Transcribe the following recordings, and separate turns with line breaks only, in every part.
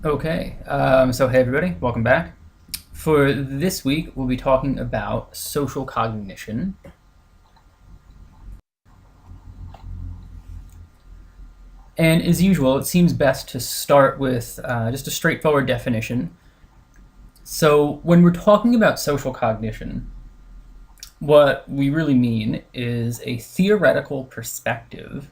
Okay, so hey everybody, welcome back. For this week, we'll be talking about social cognition. And as usual, it seems best to start with just a straightforward definition. So when we're talking about social cognition, what we really mean is a theoretical perspective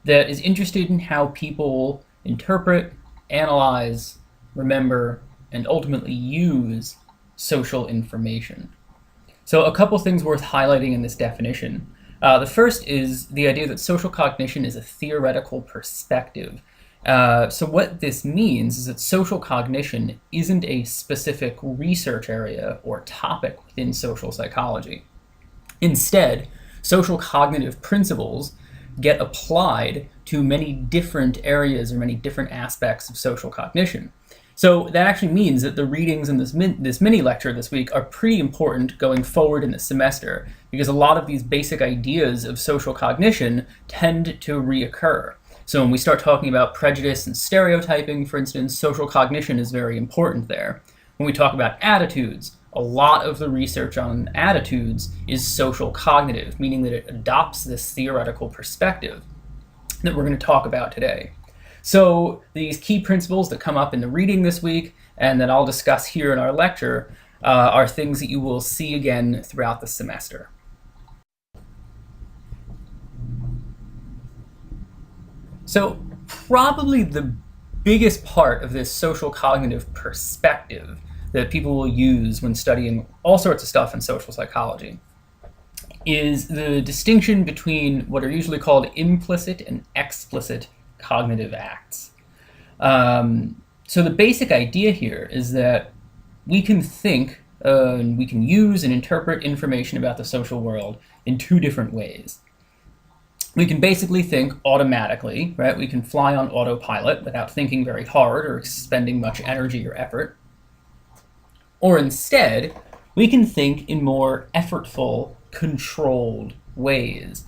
that is interested in how people interpret, analyze, remember, and ultimately use social information. So a couple things worth highlighting in this definition. The first is the idea that social cognition is a theoretical perspective. So what this means is that social cognition isn't a specific research area or topic within social psychology. Instead, social cognitive principles get applied to many different areas or many different aspects of social cognition. So that actually means that the readings in this mini lecture this week are pretty important going forward in the semester, because a lot of these basic ideas of social cognition tend to reoccur. So when we start talking about prejudice and stereotyping, for instance, social cognition is very important there. When we talk about attitudes, a lot of the research on attitudes is social cognitive, meaning that it adopts this theoretical perspective that we're going to talk about today. So these key principles that come up in the reading this week and that I'll discuss here in our lecture are things that you will see again throughout the semester. So probably the biggest part of this social cognitive perspective that people will use when studying all sorts of stuff in social psychology is the distinction between what are usually called implicit and explicit cognitive acts. So the basic idea here is that we can think, and we can use and interpret information about the social world in two different ways. We can basically think automatically, right? We can fly on autopilot without thinking very hard or expending much energy or effort. Or instead, we can think in more effortful, controlled ways.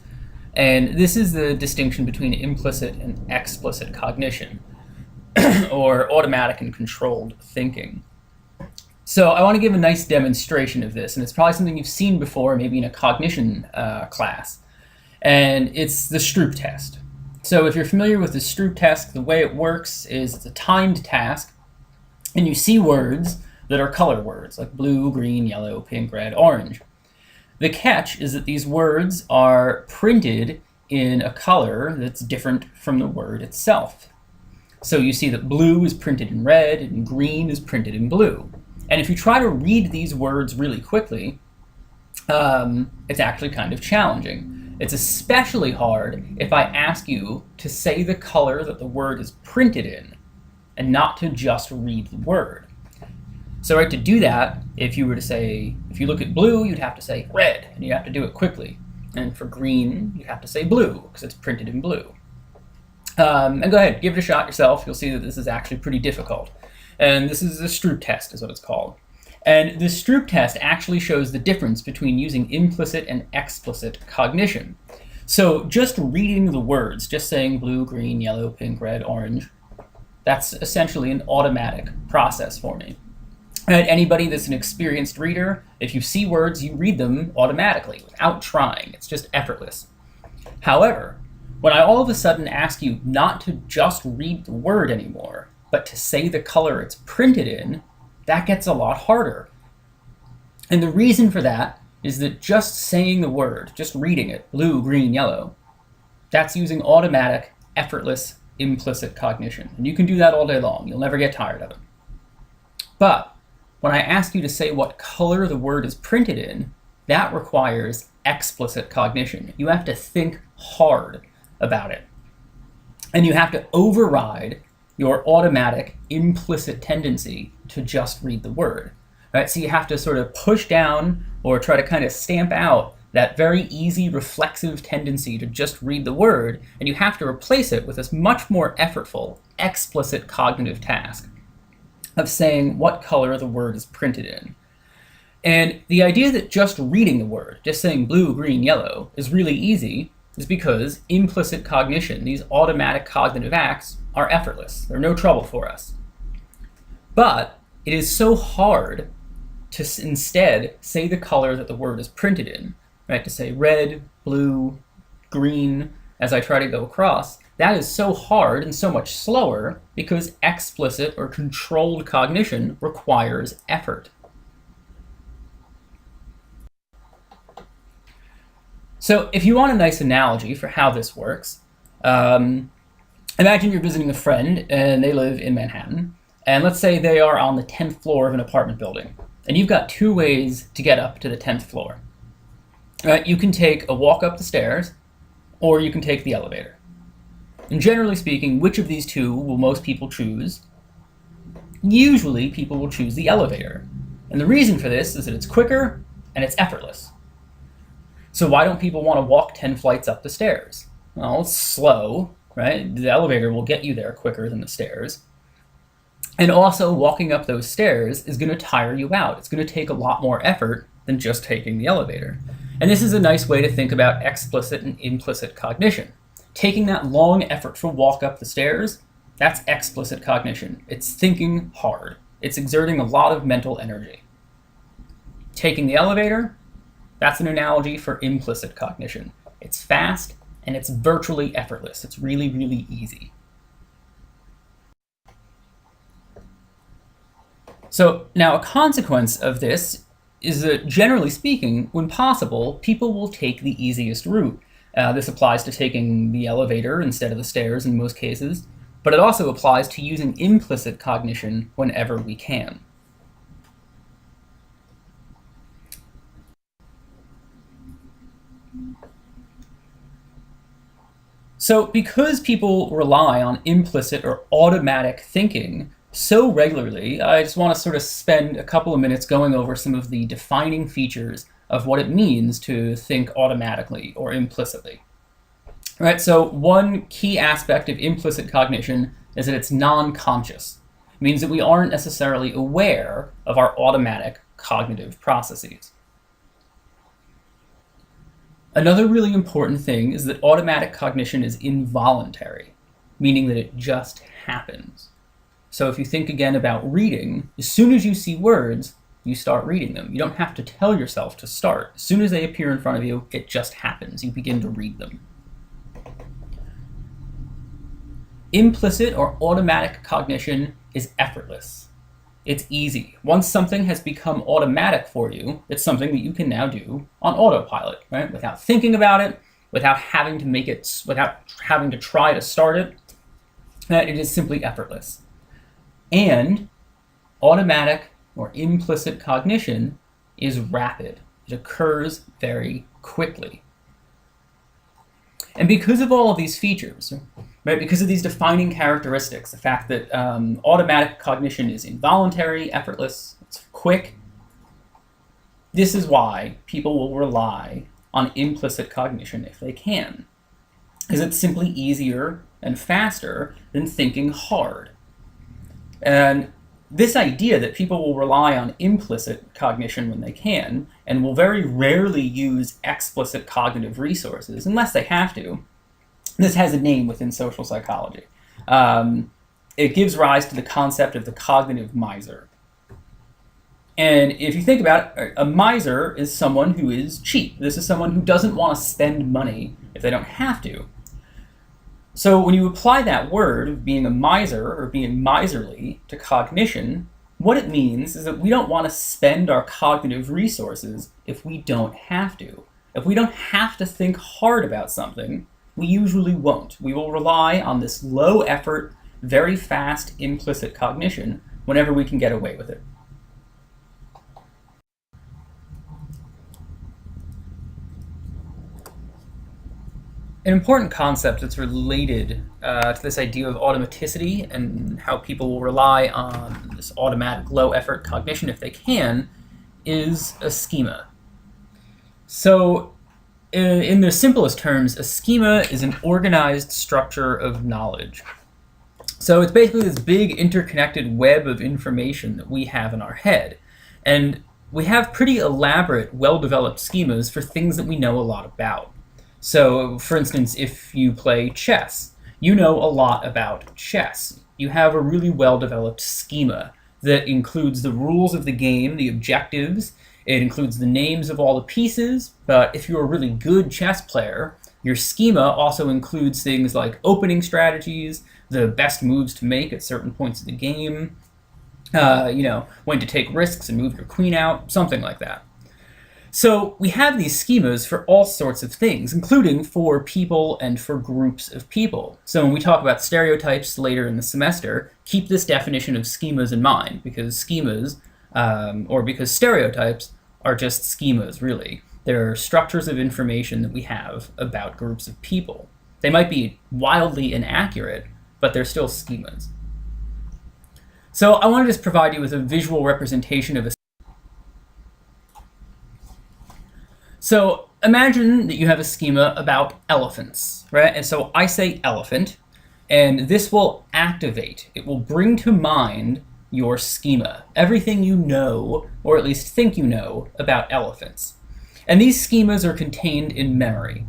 And this is the distinction between implicit and explicit cognition, or automatic and controlled thinking. So I want to give a nice demonstration of this, and it's probably something you've seen before, maybe in a cognition class, and it's the Stroop test. So if you're familiar with the Stroop test, the way it works is it's a timed task, and you see words that are color words, like blue, green, yellow, pink, red, orange. The catch is that these words are printed in a color that's different from the word itself. So you see that blue is printed in red and green is printed in blue. And if you try to read these words really quickly, it's actually kind of challenging. It's especially hard if I ask you to say the color that the word is printed in and not to just read the word. So right, to do that, if you look at blue, you'd have to say red, and you have to do it quickly. And for green, you have to say blue, because it's printed in blue. And go ahead, give it a shot yourself. You'll see that this is actually pretty difficult. And this is the Stroop test, is what it's called. And the Stroop test actually shows the difference between using implicit and explicit cognition. So just reading the words, just saying blue, green, yellow, pink, red, orange, that's essentially an automatic process for me. And anybody that's an experienced reader, if you see words, you read them automatically without trying. It's just effortless. However, when I all of a sudden ask you not to just read the word anymore, but to say the color it's printed in, that gets a lot harder. And the reason for that is that just saying the word, just reading it, blue, green, yellow, that's using automatic, effortless, implicit cognition. And you can do that all day long. You'll never get tired of it. But when I ask you to say what color the word is printed in, that requires explicit cognition. You have to think hard about it. And you have to override your automatic, implicit tendency to just read the word. Right? So you have to sort of push down or try to kind of stamp out that very easy reflexive tendency to just read the word, and you have to replace it with this much more effortful, explicit cognitive task of saying what color the word is printed in. And the idea that just reading the word, just saying blue, green, yellow, is really easy is because implicit cognition, these automatic cognitive acts, are effortless. They're no trouble for us. But it is so hard to instead say the color that the word is printed in, right? To say red, blue, green, as I try to go across. That is so hard and so much slower because explicit or controlled cognition requires effort. So if you want a nice analogy for how this works, imagine you're visiting a friend and they live in Manhattan, and let's say they are on the 10th floor of an apartment building, and you've got two ways to get up to the 10th floor. You can take a walk up the stairs, or you can take the elevator. And generally speaking, which of these two will most people choose? Usually people will choose the elevator. And the reason for this is that it's quicker and it's effortless. So why don't people want to walk 10 flights up the stairs? Well, it's slow, right? The elevator will get you there quicker than the stairs. And also, walking up those stairs is going to tire you out. It's going to take a lot more effort than just taking the elevator. And this is a nice way to think about explicit and implicit cognition. Taking that long, effortful walk up the stairs, that's explicit cognition. It's thinking hard. It's exerting a lot of mental energy. Taking the elevator, that's an analogy for implicit cognition. It's fast and it's virtually effortless. It's really, really easy. So now a consequence of this is that, generally speaking, when possible, people will take the easiest route. This applies to taking the elevator instead of the stairs in most cases, but it also applies to using implicit cognition whenever we can. So because people rely on implicit or automatic thinking so regularly, I just want to sort of spend a couple of minutes going over some of the defining features of what it means to think automatically or implicitly. All right, so one key aspect of implicit cognition is that it's non-conscious. It means that we aren't necessarily aware of our automatic cognitive processes. Another really important thing is that automatic cognition is involuntary, meaning that it just happens. So if you think again about reading, as soon as you see words, you start reading them. You don't have to tell yourself to start. As soon as they appear in front of you, it just happens. You begin to read them. Implicit or automatic cognition is effortless. It's easy. Once something has become automatic for you, it's something that you can now do on autopilot, right? Without thinking about it, without having to make it, without having to try to start it. It is simply effortless. And automatic or implicit cognition is rapid. It occurs very quickly. And because of all of these features, right, because of these defining characteristics, the fact that automatic cognition is involuntary, effortless, it's quick, this is why people will rely on implicit cognition if they can, because it's simply easier and faster than thinking hard. And this idea that people will rely on implicit cognition when they can, and will very rarely use explicit cognitive resources, unless they have to, this has a name within social psychology. It gives rise to the concept of the cognitive miser. And if you think about it, a miser is someone who is cheap. This is someone who doesn't want to spend money if they don't have to. So when you apply that word of being a miser or being miserly to cognition, what it means is that we don't want to spend our cognitive resources if we don't have to. If we don't have to think hard about something, we usually won't. We will rely on this low effort, very fast implicit cognition whenever we can get away with it. An important concept that's related to this idea of automaticity and how people will rely on this automatic low-effort cognition if they can is a schema. So in the simplest terms, a schema is an organized structure of knowledge. So it's basically this big interconnected web of information that we have in our head. And we have pretty elaborate, well-developed schemas for things that we know a lot about. So, for instance, if you play chess, you know a lot about chess. You have a really well-developed schema that includes the rules of the game, the objectives. It includes the names of all the pieces, but if you're a really good chess player, your schema also includes things like opening strategies, the best moves to make at certain points of the game, when to take risks and move your queen out, something like that. So we have these schemas for all sorts of things, including for people and for groups of people. So when we talk about stereotypes later in the semester, keep this definition of schemas in mind, because schemas, because stereotypes are just schemas, really. They're structures of information that we have about groups of people. They might be wildly inaccurate, but they're still schemas. So I want to just provide you with a visual representation of a. So imagine that you have a schema about elephants, right? And so I say elephant, and this will activate. It will bring to mind your schema, everything you know, or at least think you know, about elephants. And these schemas are contained in memory.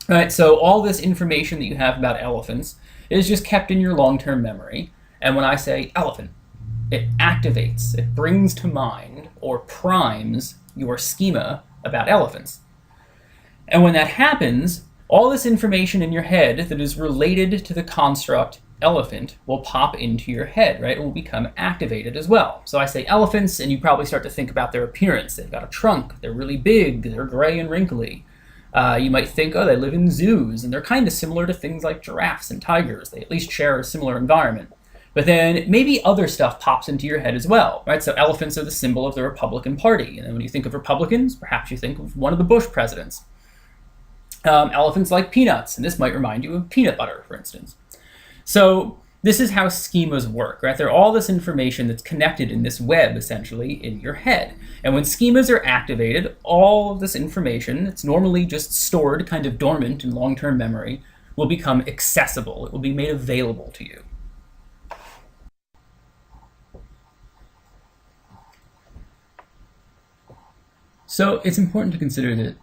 Right? So all this information that you have about elephants is just kept in your long-term memory. And when I say elephant, it activates, it brings to mind, or primes your schema about elephants. And when that happens, all this information in your head that is related to the construct elephant will pop into your head, right? It will become activated as well. So I say elephants, and you probably start to think about their appearance. They've got a trunk, they're really big, they're gray and wrinkly. You might think, oh, they live in zoos, and they're kind of similar to things like giraffes and tigers. They at least share a similar environment. But then maybe other stuff pops into your head as well, right? So elephants are the symbol of the Republican Party. And then when you think of Republicans, perhaps you think of one of the Bush presidents. Elephants like peanuts, and this might remind you of peanut butter, for instance. So this is how schemas work, right? They're all this information that's connected in this web, essentially, in your head. And when schemas are activated, all of this information that's normally just stored kind of dormant in long-term memory will become accessible. It will be made available to you. So it's important to consider that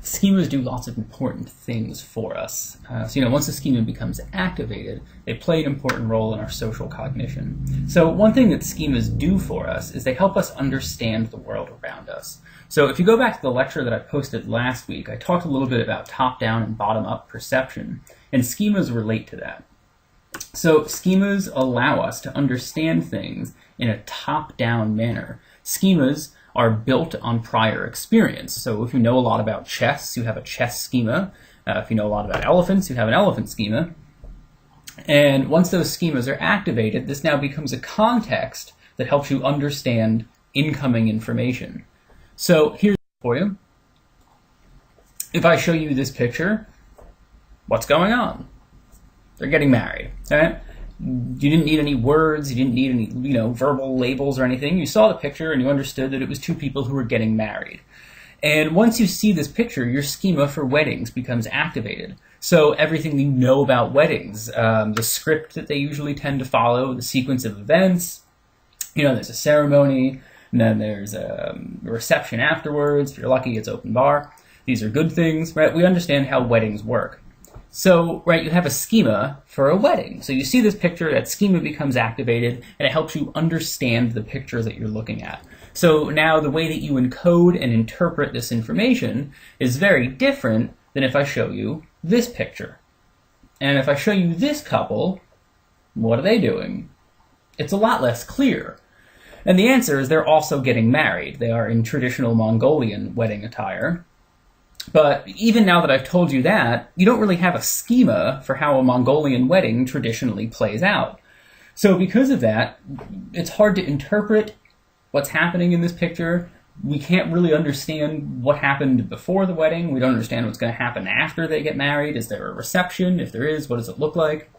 schemas do lots of important things for us. Once a schema becomes activated, they play an important role in our social cognition. So one thing that schemas do for us is they help us understand the world around us. So if you go back to the lecture that I posted last week, I talked a little bit about top-down and bottom-up perception, and schemas relate to that. So schemas allow us to understand things in a top-down manner. Schemas are built on prior experience. So if you know a lot about chess, you have a chess schema. If you know a lot about elephants, you have an elephant schema. And once those schemas are activated, this now becomes a context that helps you understand incoming information. So here's for you. If I show you this picture, what's going on? They're getting married, right? You didn't need any words, you didn't need any, verbal labels or anything. You saw the picture and you understood that it was two people who were getting married. And once you see this picture, your schema for weddings becomes activated. So everything you know about weddings, the script that they usually tend to follow, the sequence of events, there's a ceremony, and then there's a reception afterwards. If you're lucky, it's open bar. These are good things, right? We understand how weddings work. So, right, you have a schema for a wedding. So you see this picture, that schema becomes activated, and it helps you understand the picture that you're looking at. So now the way that you encode and interpret this information is very different than if I show you this picture. And if I show you this couple, what are they doing? It's a lot less clear. And the answer is they're also getting married. They are in traditional Mongolian wedding attire. But even now that I've told you that, you don't really have a schema for how a Mongolian wedding traditionally plays out. So because of that, it's hard to interpret what's happening in this picture. We can't really understand what happened before the wedding. We don't understand what's going to happen after they get married. Is there a reception? If there is, what does it look like?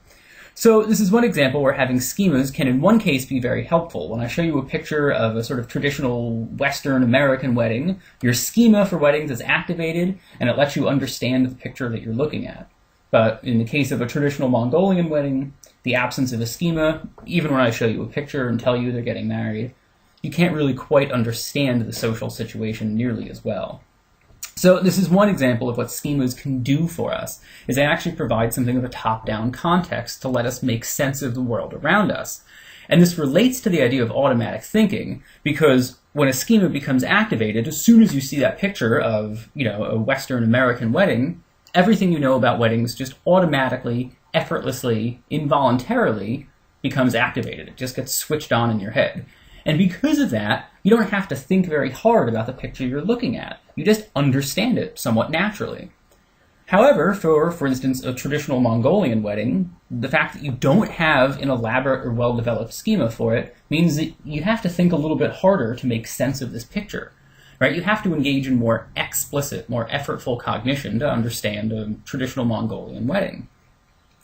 So this is one example where having schemas can in one case be very helpful. When I show you a picture of a sort of traditional Western American wedding, your schema for weddings is activated and it lets you understand the picture that you're looking at. But in the case of a traditional Mongolian wedding, the absence of a schema, even when I show you a picture and tell you they're getting married, you can't really quite understand the social situation nearly as well. So this is one example of what schemas can do for us, is they actually provide something of a top-down context to let us make sense of the world around us. And this relates to the idea of automatic thinking, because when a schema becomes activated, as soon as you see that picture of, a Western American wedding, everything you know about weddings just automatically, effortlessly, involuntarily becomes activated. It just gets switched on in your head. And because of that, you don't have to think very hard about the picture you're looking at. You just understand it somewhat naturally. However, for instance, a traditional Mongolian wedding, the fact that you don't have an elaborate or well-developed schema for it means that you have to think a little bit harder to make sense of this picture. Right? You have to engage in more explicit, more effortful cognition to understand a traditional Mongolian wedding.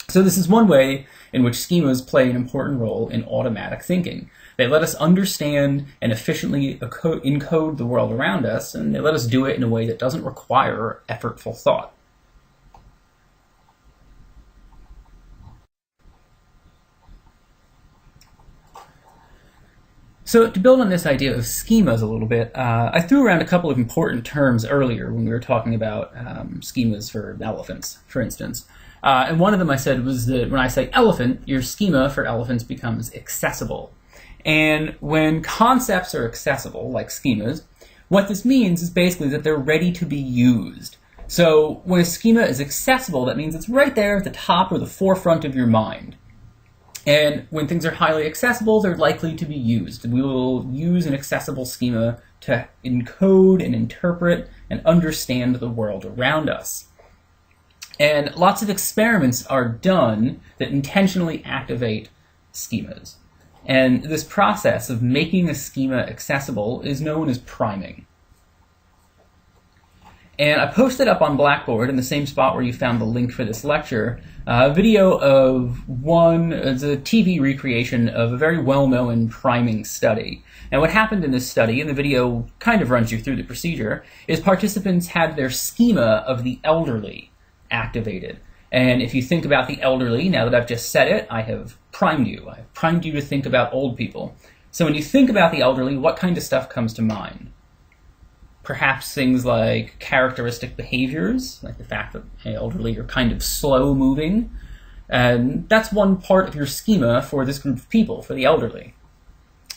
So this is one way in which schemas play an important role in automatic thinking. They let us understand and efficiently encode the world around us, and they let us do it in a way that doesn't require effortful thought. So to build on this idea of schemas a little bit, I threw around a couple of important terms earlier when we were talking about schemas for elephants, for instance. And one of them I said was that when I say elephant, your schema for elephants becomes accessible. And when concepts are accessible, like schemas, what this means is basically that they're ready to be used. So when a schema is accessible, that means it's right there at the top or the forefront of your mind. And when things are highly accessible, they're likely to be used. We will use an accessible schema to encode and interpret and understand the world around us. And lots of experiments are done that intentionally activate schemas. And this process of making a schema accessible is known as priming. And I posted up on Blackboard, in the same spot where you found the link for this lecture, a video of it's a TV recreation of a very well-known priming study. And what happened in this study, and the video kind of runs you through the procedure, is participants had their schema of the elderly activated. And if you think about the elderly, now that I've just said it, I have primed you. I've primed you to think about old people. So when you think about the elderly, what kind of stuff comes to mind? Perhaps things like characteristic behaviors, like the fact that elderly are kind of slow-moving. And that's one part of your schema for this group of people, for the elderly.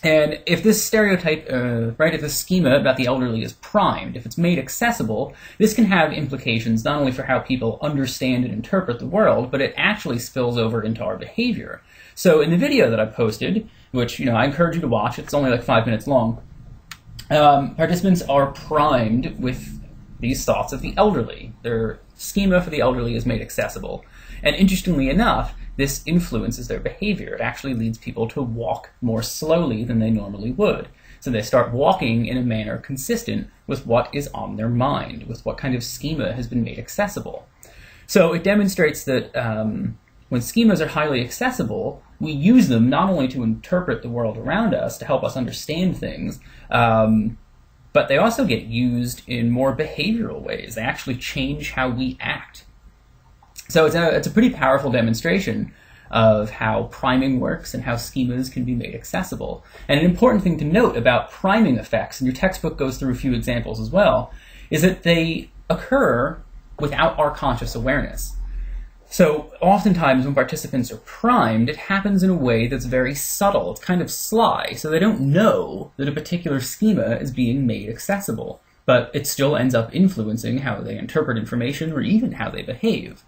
And if this stereotype, if this schema about the elderly is primed, if it's made accessible, this can have implications not only for how people understand and interpret the world, but it actually spills over into our behavior. So in the video that I posted, which I encourage you to watch, it's only like 5 minutes long, participants are primed with these thoughts of the elderly. Their schema for the elderly is made accessible. And interestingly enough, this influences their behavior. It actually leads people to walk more slowly than they normally would. So they start walking in a manner consistent with what is on their mind, with what kind of schema has been made accessible. So it demonstrates that when schemas are highly accessible, we use them not only to interpret the world around us, to help us understand things, but they also get used in more behavioral ways. They actually change how we act. So it's a pretty powerful demonstration of how priming works and how schemas can be made accessible. And an important thing to note about priming effects, and your textbook goes through a few examples as well, is that they occur without our conscious awareness. So oftentimes when participants are primed, it happens in a way that's very subtle. It's kind of sly, so they don't know that a particular schema is being made accessible, but it still ends up influencing how they interpret information or even how they behave.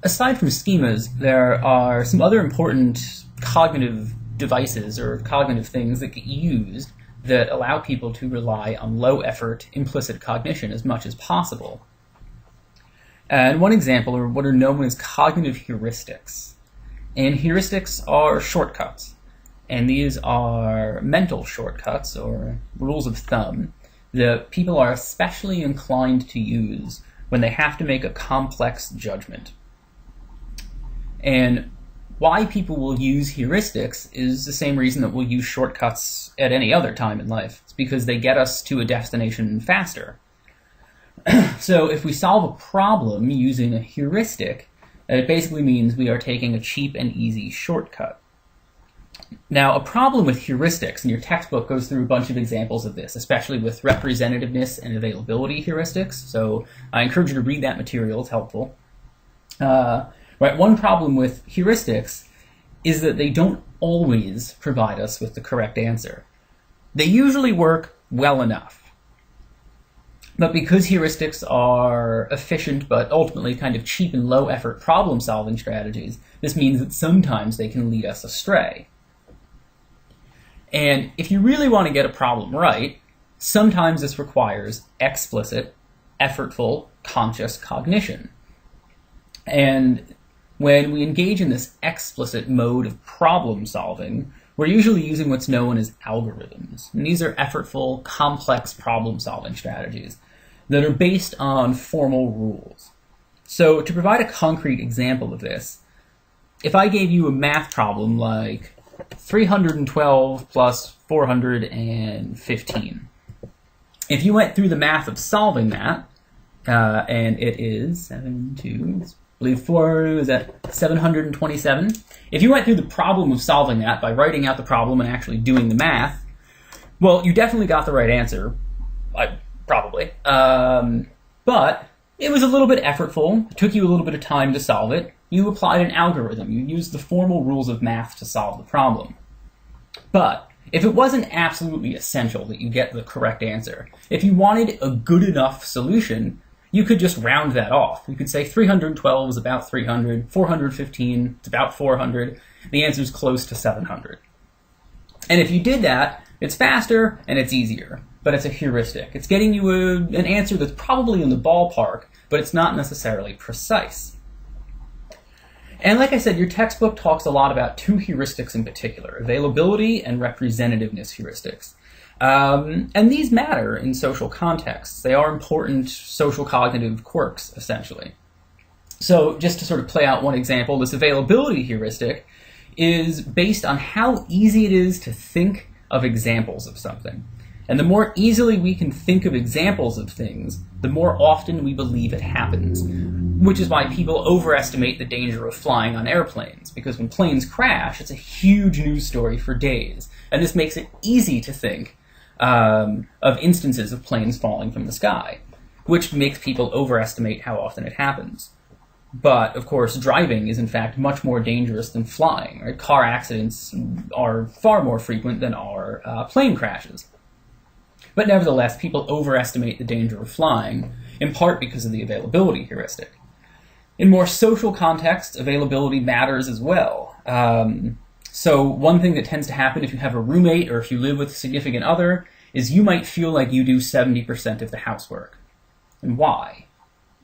Aside from schemas, there are some other important cognitive devices or cognitive things that get used that allow people to rely on low-effort implicit cognition as much as possible. And one example are what are known as cognitive heuristics. And heuristics are shortcuts. And these are mental shortcuts, or rules of thumb, that people are especially inclined to use when they have to make a complex judgment. And why people will use heuristics is the same reason that we'll use shortcuts at any other time in life. It's because they get us to a destination faster. So if we solve a problem using a heuristic, it basically means we are taking a cheap and easy shortcut. Now, a problem with heuristics, and your textbook goes through a bunch of examples of this, especially with representativeness and availability heuristics, so I encourage you to read that material, it's helpful. Right? One problem with heuristics is that they don't always provide us with the correct answer. They usually work well enough. But because heuristics are efficient but ultimately kind of cheap and low-effort problem-solving strategies, this means that sometimes they can lead us astray. And if you really want to get a problem right, sometimes this requires explicit, effortful, conscious cognition. And when we engage in this explicit mode of problem solving, we're usually using what's known as algorithms. And these are effortful, complex problem solving strategies that are based on formal rules. So to provide a concrete example of this, if I gave you a math problem like 312 plus 415, if you went through the math of solving that, and it is 7, 2, I believe 4 is at 727. If you went through the problem of solving that by writing out the problem and actually doing the math, well, you definitely got the right answer, probably. But it was a little bit effortful. It took you a little bit of time to solve it. You applied an algorithm. You used the formal rules of math to solve the problem. But if it wasn't absolutely essential that you get the correct answer, if you wanted a good enough solution, you could just round that off. You could say 312 is about 300, 415 is about 400, the answer is close to 700. And if you did that, it's faster and it's easier, but it's a heuristic. It's getting you an answer that's probably in the ballpark, but it's not necessarily precise. And like I said, your textbook talks a lot about two heuristics in particular, availability and representativeness heuristics. And these matter in social contexts. They are important social cognitive quirks, essentially. So just to sort of play out one example, this availability heuristic is based on how easy it is to think of examples of something. And the more easily we can think of examples of things, the more often we believe it happens. Which is why people overestimate the danger of flying on airplanes, because when planes crash, it's a huge news story for days. And this makes it easy to think of instances of planes falling from the sky, which makes people overestimate how often it happens. But, of course, driving is in fact much more dangerous than flying. Right? Car accidents are far more frequent than are plane crashes. But nevertheless, people overestimate the danger of flying, in part because of the availability heuristic. In more social contexts, availability matters as well. So one thing that tends to happen if you have a roommate or if you live with a significant other is you might feel like you do 70% of the housework. And why?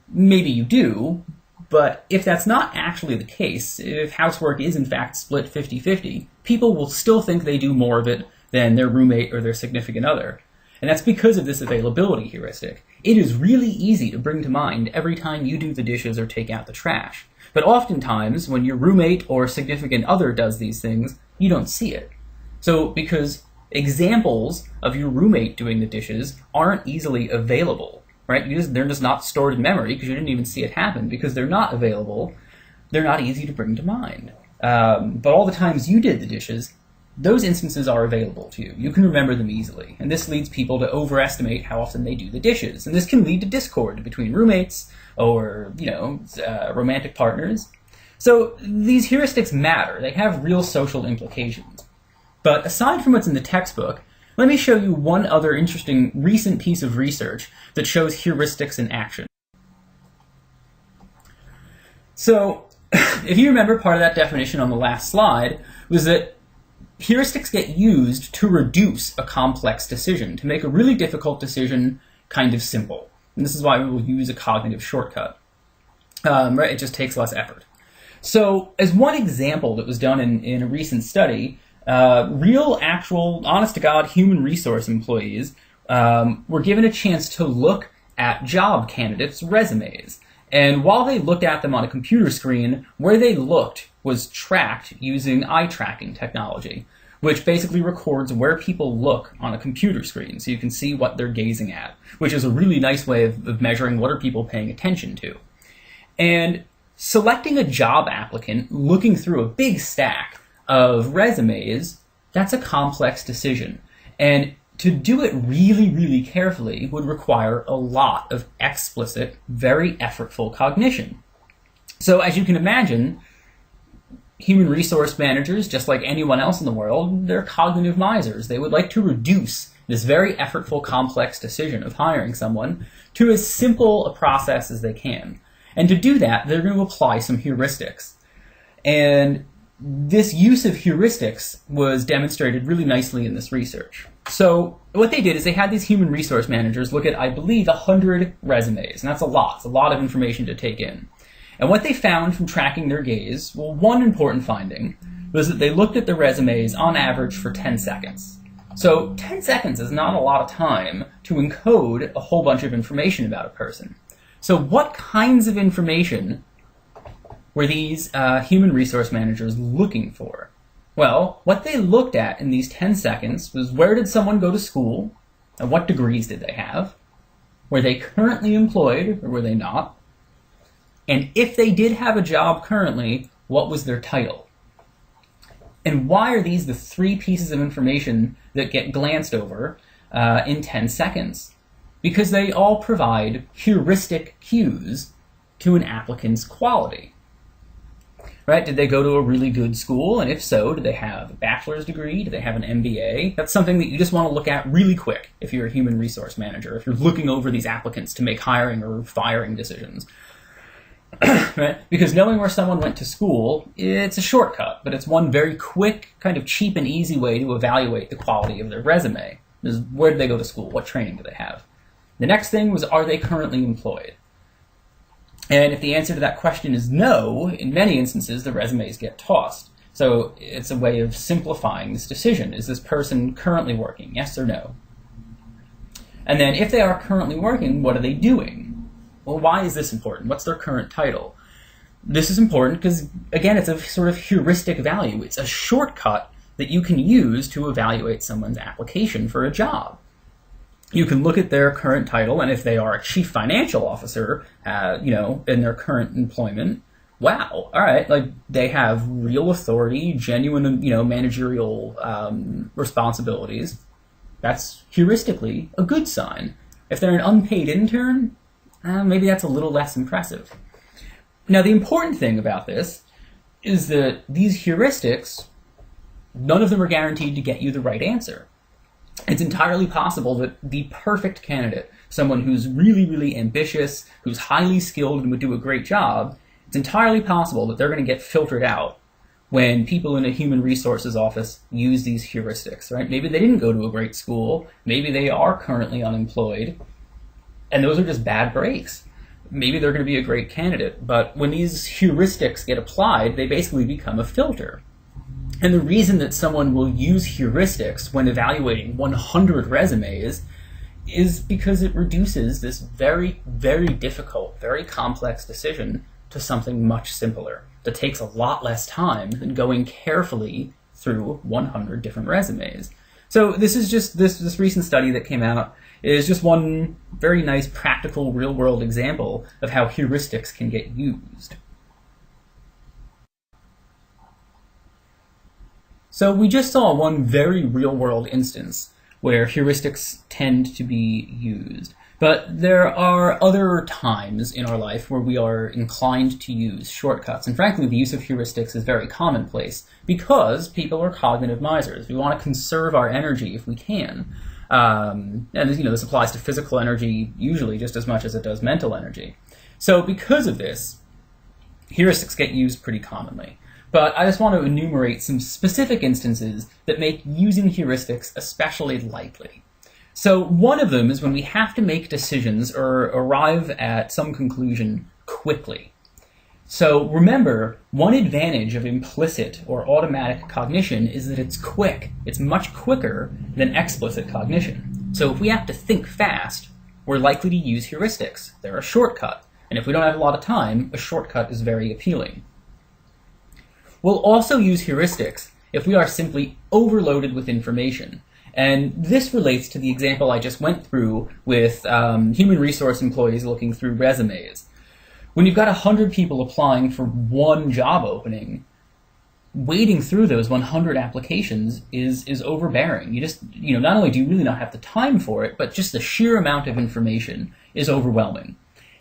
Maybe you do, but if that's not actually the case, if housework is in fact split 50-50, people will still think they do more of it than their roommate or their significant other. And that's because of this availability heuristic. It is really easy to bring to mind every time you do the dishes or take out the trash. But oftentimes, when your roommate or significant other does these things, you don't see it. So, because examples of your roommate doing the dishes aren't easily available, right? They're just not stored in memory because you didn't even see it happen. Because they're not available, they're not easy to bring to mind. But all the times you did the dishes, those instances are available to you. You can remember them easily. And this leads people to overestimate how often they do the dishes. And this can lead to discord between roommates or, romantic partners. So these heuristics matter. They have real social implications. But aside from what's in the textbook, let me show you one other interesting recent piece of research that shows heuristics in action. So, if you remember, part of that definition on the last slide was that heuristics get used to reduce a complex decision, to make a really difficult decision kind of simple. And this is why we will use a cognitive shortcut. Right? It just takes less effort. So, as one example that was done in a recent study, real, actual, honest-to-God human resource employees were given a chance to look at job candidates' resumes. And while they looked at them on a computer screen, where they looked was tracked using eye tracking technology, which basically records where people look on a computer screen so you can see what they're gazing at, which is a really nice way of measuring what are people paying attention to. And selecting a job applicant, looking through a big stack of resumes, that's a complex decision. And to do it really, really carefully would require a lot of explicit, very effortful cognition. So as you can imagine, human resource managers, just like anyone else in the world, they're cognitive misers. They would like to reduce this very effortful, complex decision of hiring someone to as simple a process as they can. And to do that, they're going to apply some heuristics. And this use of heuristics was demonstrated really nicely in this research. So what they did is they had these human resource managers look at, I believe, 100 resumes. And that's a lot. It's a lot of information to take in. And what they found from tracking their gaze, well, one important finding was that they looked at the resumes on average for 10 seconds. So 10 seconds is not a lot of time to encode a whole bunch of information about a person. So what kinds of information were these human resource managers looking for? Well, what they looked at in these 10 seconds was, where did someone go to school, and what degrees did they have? Were they currently employed, or were they not? And if they did have a job currently, what was their title? And why are these the three pieces of information that get glanced over in 10 seconds? Because they all provide heuristic cues to an applicant's quality. Right? Did they go to a really good school? And if so, do they have a bachelor's degree? Do they have an MBA? That's something that you just want to look at really quick if you're a human resource manager, if you're looking over these applicants to make hiring or firing decisions. Right? Because knowing where someone went to school, it's a shortcut, but it's one very quick, kind of cheap and easy way to evaluate the quality of their resume. Is, where did they go to school? What training do they have? The next thing was, are they currently employed? And if the answer to that question is no, in many instances, the resumes get tossed. So it's a way of simplifying this decision. Is this person currently working? Yes or no? And then if they are currently working, what are they doing? Well, why is this important? What's their current title? This is important because, again, it's a sort of heuristic value. It's a shortcut that you can use to evaluate someone's application for a job. You can look at their current title, and if they are a chief financial officer, in their current employment, wow, all right, like they have real authority, genuine, managerial responsibilities. That's heuristically a good sign. If they're an unpaid intern, maybe that's a little less impressive. Now, the important thing about this is that these heuristics, none of them are guaranteed to get you the right answer. It's entirely possible that the perfect candidate, someone who's really, really ambitious, who's highly skilled and would do a great job, it's entirely possible that they're going to get filtered out when people in a human resources office use these heuristics, right? Maybe they didn't go to a great school, maybe they are currently unemployed, and those are just bad breaks. Maybe they're going to be a great candidate, but when these heuristics get applied, they basically become a filter. And the reason that someone will use heuristics when evaluating 100 resumes is because it reduces this very, very difficult, very complex decision to something much simpler that takes a lot less time than going carefully through 100 different resumes. So this is just this recent study that came out is just one very nice, practical, real-world example of how heuristics can get used. So we just saw one very real-world instance where heuristics tend to be used. But there are other times in our life where we are inclined to use shortcuts. And frankly, the use of heuristics is very commonplace because people are cognitive misers. We want to conserve our energy if we can. And this applies to physical energy usually just as much as it does mental energy. So because of this, heuristics get used pretty commonly. But I just want to enumerate some specific instances that make using heuristics especially likely. So one of them is when we have to make decisions or arrive at some conclusion quickly. So remember, one advantage of implicit or automatic cognition is that it's quick. It's much quicker than explicit cognition. So if we have to think fast, we're likely to use heuristics. They're a shortcut. And if we don't have a lot of time, a shortcut is very appealing. We'll also use heuristics if we are simply overloaded with information. And this relates to the example I just went through with human resource employees looking through resumes. When you've got 100 people applying for one job opening, wading through those 100 applications is overbearing. You just, not only do you really not have the time for it, but just the sheer amount of information is overwhelming.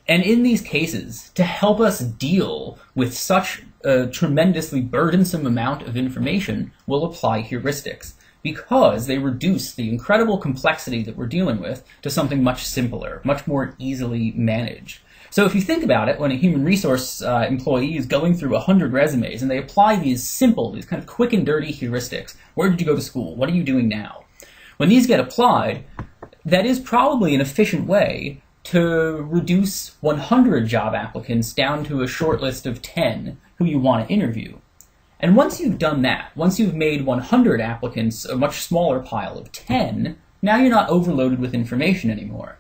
And in these cases, to help us deal with such a tremendously burdensome amount of information, we'll apply heuristics, because they reduce the incredible complexity that we're dealing with to something much simpler, much more easily managed. So if you think about it, when a human resource employee is going through 100 resumes and they apply these simple, these kind of quick and dirty heuristics, where did you go to school? What are you doing now? When these get applied, that is probably an efficient way to reduce 100 job applicants down to a short list of 10 who you want to interview. And once you've done that, once you've made 100 applicants a much smaller pile of 10, now you're not overloaded with information anymore.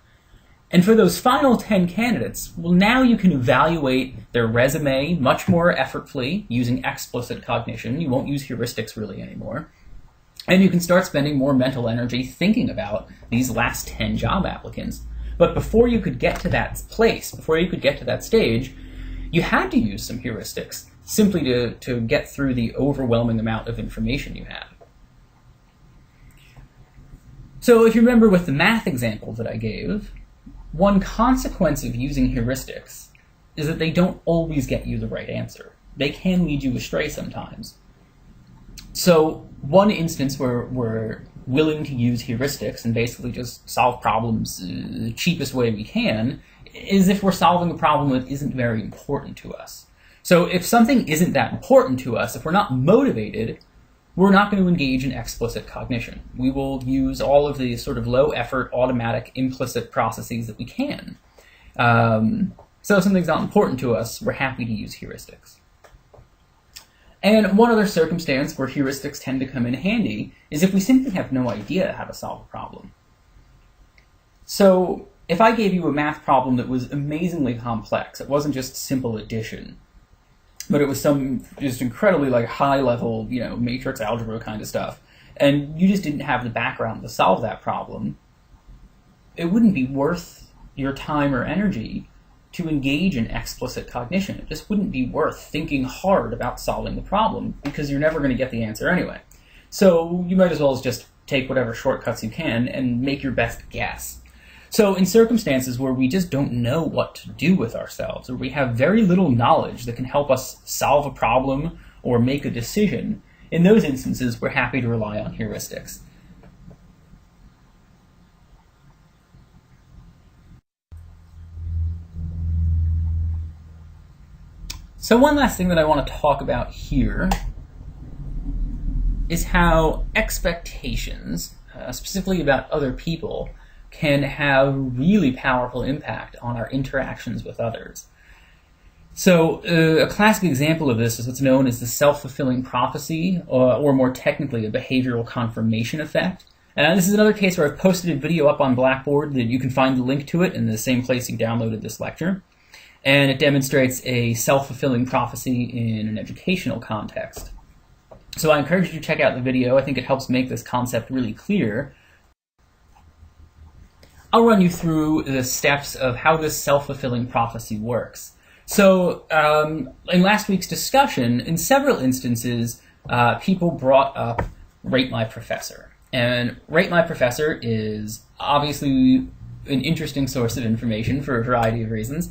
And for those final 10 candidates, well, now you can evaluate their resume much more effortfully using explicit cognition. You won't use heuristics really anymore. And you can start spending more mental energy thinking about these last 10 job applicants. But before you could get to that place, before you could get to that stage, you had to use some heuristics simply to get through the overwhelming amount of information you had. So if you remember with the math example that I gave, one consequence of using heuristics is that they don't always get you the right answer. They can lead you astray sometimes. So one instance where we're willing to use heuristics and basically just solve problems the cheapest way we can is if we're solving a problem that isn't very important to us. So if something isn't that important to us, if we're not motivated, we're not going to engage in explicit cognition. We will use all of the sort of low-effort, automatic, implicit processes that we can. So if something's not important to us, we're happy to use heuristics. And one other circumstance where heuristics tend to come in handy is if we simply have no idea how to solve a problem. So if I gave you a math problem that was amazingly complex, it wasn't just simple addition, but it was some just incredibly high level, matrix algebra kind of stuff, and you just didn't have the background to solve that problem, it wouldn't be worth your time or energy to engage in explicit cognition. It just wouldn't be worth thinking hard about solving the problem because you're never going to get the answer anyway. So you might as well just take whatever shortcuts you can and make your best guess. So in circumstances where we just don't know what to do with ourselves, or we have very little knowledge that can help us solve a problem or make a decision, in those instances we're happy to rely on heuristics. So one last thing that I want to talk about here is how expectations, specifically about other people, can have really powerful impact on our interactions with others. So a classic example of this is what's known as the self-fulfilling prophecy, or more technically, a behavioral confirmation effect. And this is another case where I've posted a video up on Blackboard that you can find the link to it in the same place you downloaded this lecture. And it demonstrates a self-fulfilling prophecy in an educational context. So I encourage you to check out the video. I think it helps make this concept really clear. I'll run you through the steps of how this self-fulfilling prophecy works. So in last week's discussion, in several instances, people brought up Rate My Professor. And Rate My Professor is obviously an interesting source of information for a variety of reasons.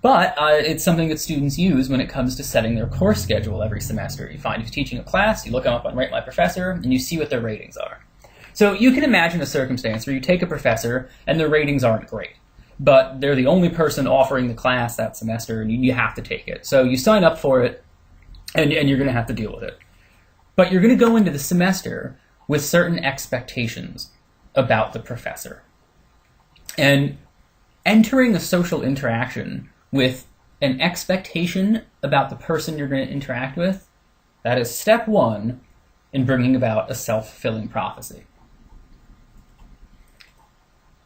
But it's something that students use when it comes to setting their course schedule every semester. You find who's teaching a class, you look them up on Rate My Professor, and you see what their ratings are. So you can imagine a circumstance where you take a professor and their ratings aren't great, but they're the only person offering the class that semester, and you have to take it. So you sign up for it, and you're going to have to deal with it. But you're going to go into the semester with certain expectations about the professor. And entering a social interaction with an expectation about the person you're going to interact with, that is step one in bringing about a self-fulfilling prophecy.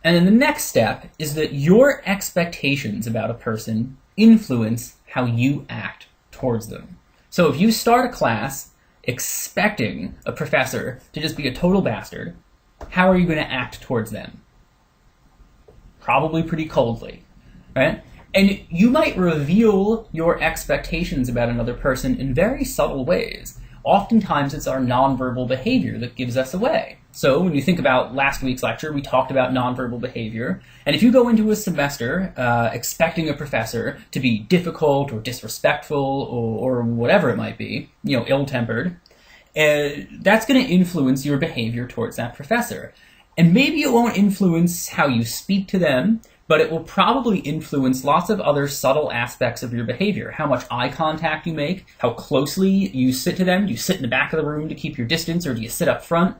And then the next step is that your expectations about a person influence how you act towards them. So if you start a class expecting a professor to just be a total bastard, how are you going to act towards them? Probably pretty coldly, right? And you might reveal your expectations about another person in very subtle ways. oftentimes it's our nonverbal behavior that gives us away. So when you think about last week's lecture, we talked about nonverbal behavior. And if you go into a semester expecting a professor to be difficult or disrespectful or whatever it might be, ill-tempered, that's going to influence your behavior towards that professor. And maybe it won't influence how you speak to them, but it will probably influence lots of other subtle aspects of your behavior. How much eye contact you make, how closely you sit to them. Do you sit in the back of the room to keep your distance, or do you sit up front?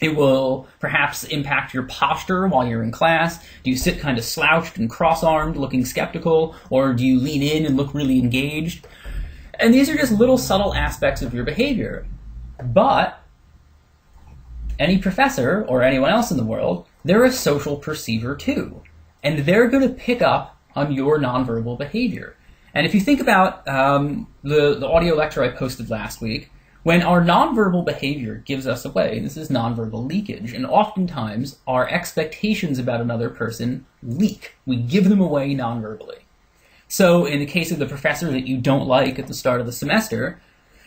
It will perhaps impact your posture while you're in class. Do you sit kind of slouched and cross-armed, looking skeptical, or do you lean in and look really engaged? And these are just little subtle aspects of your behavior. But any professor or anyone else in the world, they're a social perceiver too. And they're going to pick up on your nonverbal behavior. And if you think about the audio lecture I posted last week, when our nonverbal behavior gives us away, this is nonverbal leakage, and oftentimes our expectations about another person leak. We give them away nonverbally. So in the case of the professor that you don't like at the start of the semester,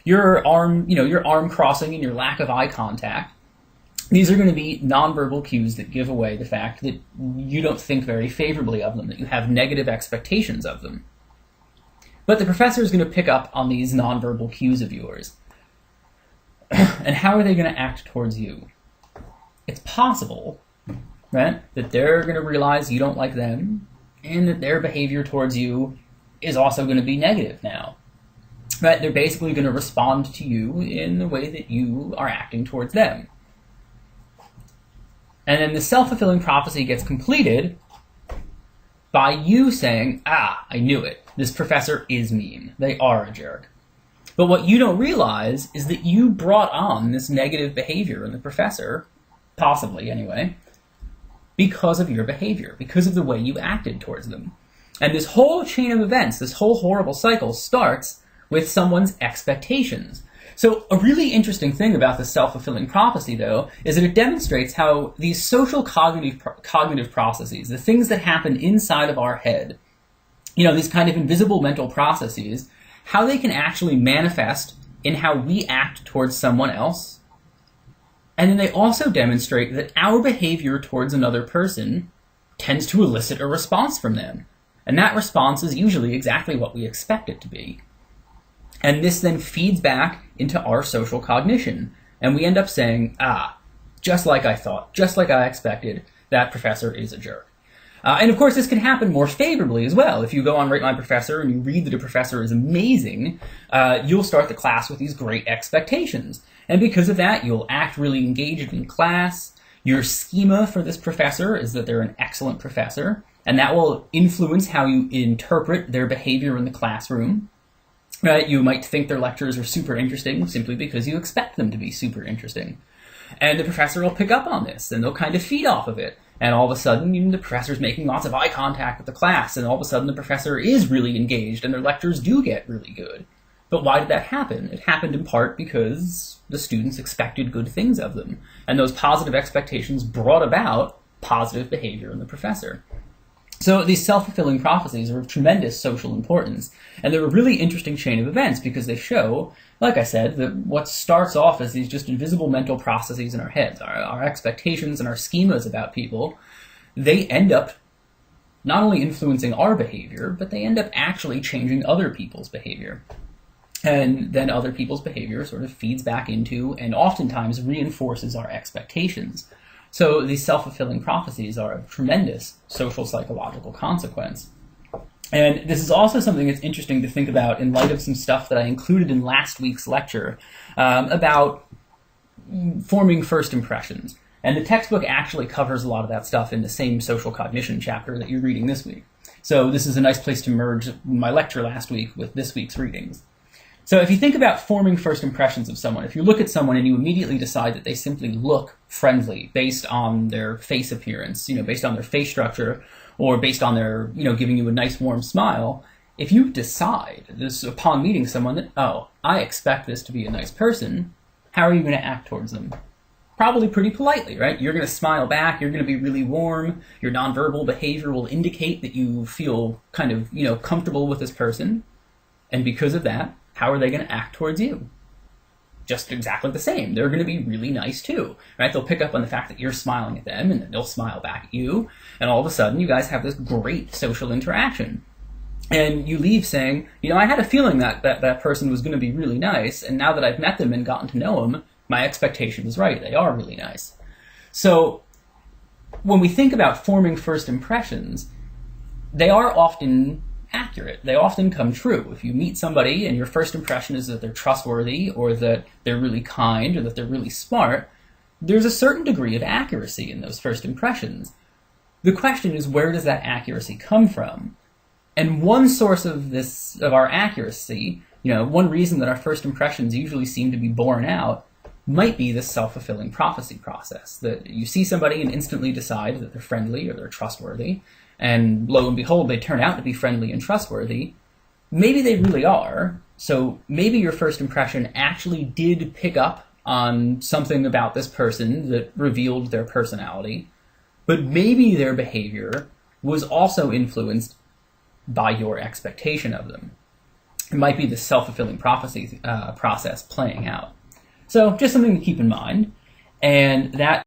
your arm crossing and your lack of eye contact, these are going to be nonverbal cues that give away the fact that you don't think very favorably of them, that you have negative expectations of them. But the professor is going to pick up on these nonverbal cues of yours. And how are they going to act towards you? It's possible, right, that they're going to realize you don't like them, and that their behavior towards you is also going to be negative now. Right? They're basically going to respond to you in the way that you are acting towards them. And then the self-fulfilling prophecy gets completed by you saying, I knew it. This professor is mean. They are a jerk. But what you don't realize is that you brought on this negative behavior in the professor, possibly anyway, because of your behavior, because of the way you acted towards them. And this whole chain of events, this whole horrible cycle starts with someone's expectations. So a really interesting thing about the self-fulfilling prophecy, though, is that it demonstrates how these social cognitive processes, the things that happen inside of our head, these kind of invisible mental processes, how they can actually manifest in how we act towards someone else. And then they also demonstrate that our behavior towards another person tends to elicit a response from them. And that response is usually exactly what we expect it to be. And this then feeds back into our social cognition. And we end up saying, just like I thought, just like I expected, that professor is a jerk. And of course, this can happen more favorably as well. If you go on Rate My Professor and you read that a professor is amazing, you'll start the class with these great expectations. And because of that, you'll act really engaged in class. Your schema for this professor is that they're an excellent professor, and that will influence how you interpret their behavior in the classroom. Right? You might think their lectures are super interesting simply because you expect them to be super interesting. And the professor will pick up on this, and they'll kind of feed off of it. And all of a sudden, the professor's making lots of eye contact with the class, and all of a sudden the professor is really engaged, and their lectures do get really good. But why did that happen? It happened in part because the students expected good things of them, and those positive expectations brought about positive behavior in the professor. So these self-fulfilling prophecies are of tremendous social importance, and they're a really interesting chain of events because they show, like I said, that what starts off as these just invisible mental processes in our heads, our expectations and our schemas about people, they end up not only influencing our behavior, but they end up actually changing other people's behavior. And then other people's behavior sort of feeds back into and oftentimes reinforces our expectations. So these self-fulfilling prophecies are of tremendous social psychological consequence. And this is also something that's interesting to think about in light of some stuff that I included in last week's lecture about forming first impressions. And the textbook actually covers a lot of that stuff in the same social cognition chapter that you're reading this week. So this is a nice place to merge my lecture last week with this week's readings. So if you think about forming first impressions of someone, if you look at someone and you immediately decide that they simply look friendly based on their face appearance, based on their face structure, or based on their, giving you a nice warm smile, if you decide this upon meeting someone that, I expect this to be a nice person, how are you going to act towards them? Probably pretty politely, right? You're going to smile back, you're going to be really warm, your nonverbal behavior will indicate that you feel kind of, comfortable with this person, and because of that, how are they going to act towards you? just exactly the same. They're going to be really nice too, right? They'll pick up on the fact that you're smiling at them, and then they'll smile back at you, and all of a sudden you guys have this great social interaction. And you leave saying, you know, I had a feeling that that person was going to be really nice, and now that I've met them and gotten to know them, my expectation was right. They are really nice. So when we think about forming first impressions, they are often accurate. They often come true. If you meet somebody and your first impression is that they're trustworthy, or that they're really kind, or that they're really smart, there's a certain degree of accuracy in those first impressions. The question is, where does that accuracy come from? And one source of our accuracy, you know, one reason that our first impressions usually seem to be borne out might be this self-fulfilling prophecy process, that you see somebody and instantly decide that they're friendly or they're trustworthy, and lo and behold, they turn out to be friendly and trustworthy. Maybe they really are, so maybe your first impression actually did pick up on something about this person that revealed their personality, but maybe their behavior was also influenced by your expectation of them. It might be the self-fulfilling prophecy process playing out. So just something to keep in mind, and that